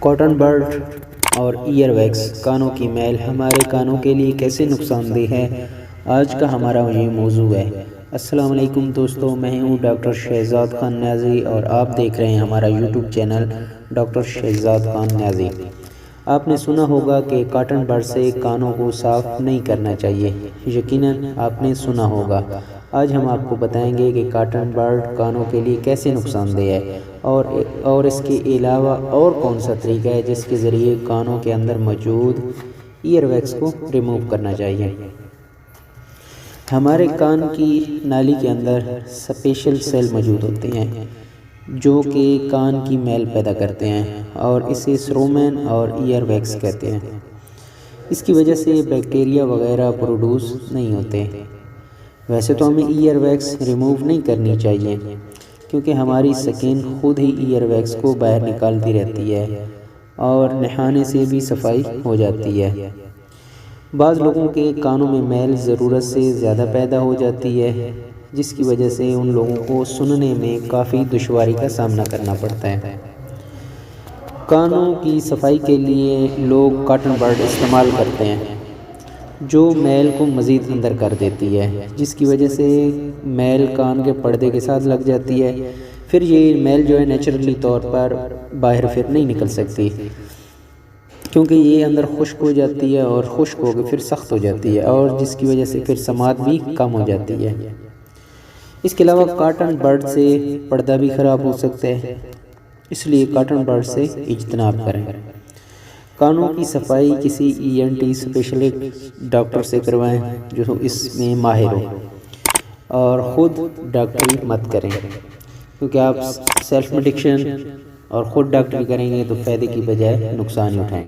Cotton بڈ اور year ویکس کانوں کی میل ہمارے کانوں کے لیے کیسے نقصان دہ ہے، آج کا ہمارا یہ موضوع ہے۔ السلام علیکم دوستو، میں ہوں ڈاکٹر شہزاد خان نیازی اور آپ دیکھ رہے ہیں ہمارا YouTube channel doctor Shahzad Khan Niazi. آپ نے سنا ہوگا کہ کاٹن بڈ سے کانوں کو صاف نہیں کرنا چاہیے، یقیناً آپ نے سنا ہوگا۔ آج ہم آپ کو بتائیں گے کہ کاٹن بڈ کانوں کے لیے کیسے نقصان دہ ہے اور اس کے علاوہ اور کون سا طریقہ ہے جس کے ذریعے کانوں کے اندر موجود ایئر ویکس کو ریموو کرنا چاہیے۔ ہمارے کان کی نالی کے اندر اسپیشل سیل موجود ہوتے ہیں جو کہ کان کی میل پیدا کرتے ہیں اور اسے سرومین اور ایئر ویکس کہتے ہیں۔ اس کی وجہ سے بیکٹیریا وغیرہ پروڈیوس نہیں ہوتے۔ ویسے تو ہمیں ایئر ویکس ریموو نہیں کرنی چاہیے کیونکہ ہماری سکن خود ہی ایئر ویکس کو باہر نکالتی رہتی ہے اور نہانے سے بھی صفائی ہو جاتی ہے۔ بعض لوگوں کے کانوں میں میل ضرورت سے زیادہ پیدا ہو جاتی ہے جس کی وجہ سے ان لوگوں کو سننے میں کافی دشواری کا سامنا کرنا پڑتا ہے۔ کانوں کی صفائی کے لیے لوگ کاٹن بڈ استعمال کرتے ہیں جو میل کو مزید اندر کر دیتی ہے، جس کی وجہ سے میل کان کے پردے کے ساتھ لگ جاتی ہے۔ پھر یہ میل جو ہے نیچرلی طور پر باہر پھر نہیں نکل سکتی کیونکہ یہ اندر خشک ہو جاتی ہے اور خشک ہو کے پھر سخت ہو جاتی ہے اور جس کی وجہ سے پھر سماعت بھی کم ہو جاتی ہے۔ اس کے علاوہ کاٹن بڈ سے پردہ بھی خراب ہو سکتا ہے، اس لیے کاٹن بڈ سے اجتناب کریں۔ کانوں کی صفائی کسی ENT اسپیشلسٹ ڈاکٹر سے کروائیں جو اس میں ماہر ہو، اور خود ڈاکٹری مت کریں کیونکہ آپ سیلف میڈیکیشن اور خود ڈاکٹری کریں گے تو فائدے کی بجائے نقصان ہی اٹھائیں۔